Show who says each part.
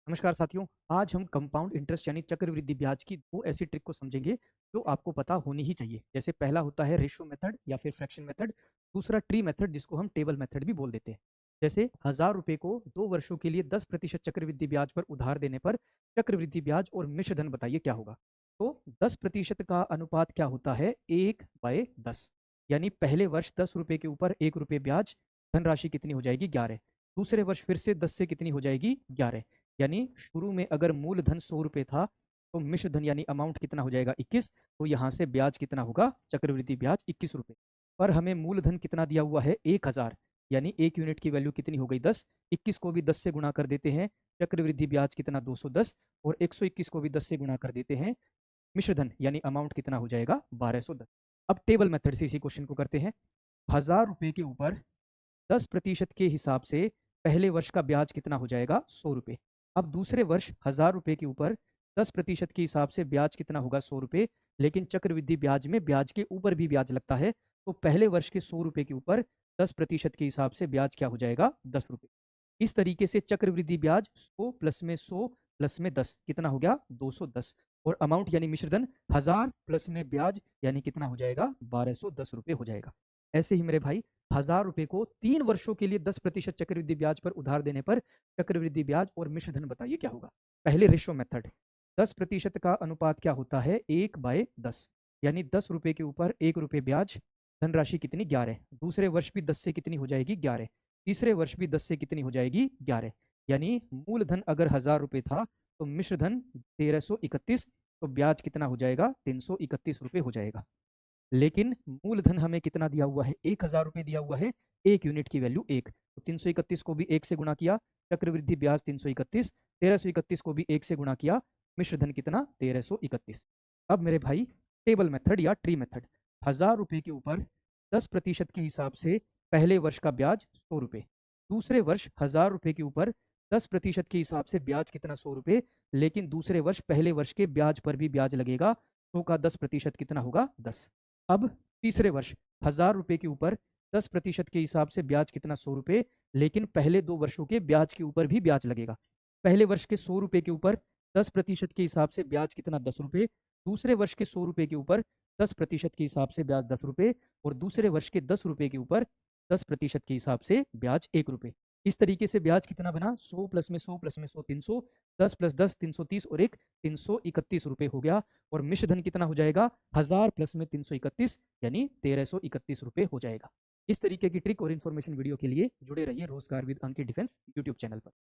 Speaker 1: नमस्कार साथियों। आज हम कंपाउंड इंटरेस्ट यानी चक्रवृद्धि ब्याज की दो ऐसी ट्रिक को समझेंगे जो आपको पता होनी ही चाहिए। जैसे पहला होता है रेशो मेथड या फिर फ्रैक्शन मेथड, दूसरा ट्री मेथड जिसको हम टेबल मेथड भी बोल देते हैं। जैसे 1000 रुपये को 2 वर्षों के लिए 10% चक्रवृद्धि ब्याज पर उधार देने पर चक्रवृद्धि ब्याज और मिश्र धन बताइए क्या होगा। तो 10% का अनुपात क्या होता है, 1/10। यानी पहले वर्ष 10 रुपये के ऊपर 1 रुपये ब्याज, धनराशि कितनी हो जाएगी, 11। दूसरे वर्ष फिर से 10 से कितनी हो जाएगी, 11। यानी शुरू में अगर मूलधन 100 रुपये था तो मिश्र धन यानी अमाउंट कितना हो जाएगा, 21। तो यहाँ से ब्याज कितना होगा, चक्रवृद्धि ब्याज 21 रुपये। पर हमें मूलधन कितना दिया हुआ है, 1000। यानी एक यूनिट की वैल्यू कितनी हो गई, 10। 21 को भी 10 से गुणा कर देते हैं, चक्रवृद्धि ब्याज कितना, 210। और 121 को भी 10 से गुणा कर देते हैं, मिश्र धन यानी अमाउंट कितना हो जाएगा, 1210। अब टेबल मेथड से इसी क्वेश्चन को करते हैं। 1000 रुपये के ऊपर 10% के हिसाब से पहले वर्ष का ब्याज कितना हो जाएगा, 100 रुपये। अब दूसरे वर्ष 1000 रुपये के ऊपर 10% के हिसाब से ब्याज कितना होगा, 100 रुपये। लेकिन चक्रवृद्धि ब्याज में ब्याज के ऊपर भी ब्याज लगता है, तो पहले वर्ष के 100 रुपये के ऊपर 10% के हिसाब से ब्याज क्या हो जाएगा, 10 रुपये। इस तरीके से चक्रवृद्धि ब्याज 100 प्लस में 100 प्लस में 10 कितना हो गया, 210। और अमाउंट यानी मिश्रधन 1000 प्लस में ब्याज यानी कितना हो जाएगा, 1210 रुपये हो जाएगा। ऐसे ही मेरे भाई 1000 रुपये को 3 वर्षों के लिए 10% चक्रवृद्धि ब्याज पर उधार देने पर चक्रवृद्धि ब्याज और मिश्र धन बताइए क्या होगा। पहले रेशो मेथड, 10% का अनुपात क्या होता है, 1/10। यानी 10 रुपये के ऊपर 1 रुपये ब्याज, धनराशि कितनी, 11। दूसरे वर्ष भी 10 से कितनी हो जाएगी, 11। तीसरे वर्ष भी 10 से कितनी हो जाएगी, 11। यानी मूलधन अगर 1000 रुपये था तो मिश्र धन 1331, तो ब्याज कितना हो जाएगा, 331 रुपये हो जाएगा। लेकिन मूलधन हमें कितना दिया हुआ है, 1000 रुपये दिया हुआ है, एक यूनिट की वैल्यू 1। तो 331 को भी 1 से गुणा किया, चक्रवृद्धि ब्याज 331। 1331 को भी 1 से गुणा किया, मिश्र धन कितना, 1331। अब मेरे भाई टेबल मेथड या ट्री मेथड, 1000 रुपये के ऊपर 10% के हिसाब से पहले वर्ष का ब्याज 100 रुपये। दूसरे वर्ष 1000 रुपये के ऊपर 10% के हिसाब से ब्याज कितना, 100 रुपये। लेकिन दूसरे वर्ष पहले वर्ष के ब्याज पर भी ब्याज लगेगा, तो का 10% कितना होगा, 10। अब तीसरे वर्ष 1000 रुपये के ऊपर 10% के हिसाब से ब्याज कितना, 100 रुपये। लेकिन पहले 2 वर्षों के ब्याज के ऊपर भी ब्याज लगेगा। पहले वर्ष के 100 रुपये के ऊपर 10% के हिसाब से ब्याज कितना, 10 रुपये। दूसरे वर्ष के 100 रुपये के ऊपर 10% के हिसाब से ब्याज 10 रुपये। और दूसरे वर्ष के 10 रुपये के ऊपर 10% के हिसाब से ब्याज 1 रुपये। इस तरीके से ब्याज कितना बना, 100 प्लस में 100 प्लस में 100 300, 10 प्लस 10 330 और 1 331 रुपये हो गया। और मिश्र धन कितना हो जाएगा, 1000 प्लस में 331 यानी 1331 रुपये हो जाएगा। इस तरीके की ट्रिक और इन्फॉर्मेशन वीडियो के लिए जुड़े रहिए रोजगार with Ankit defence YouTube channel पर।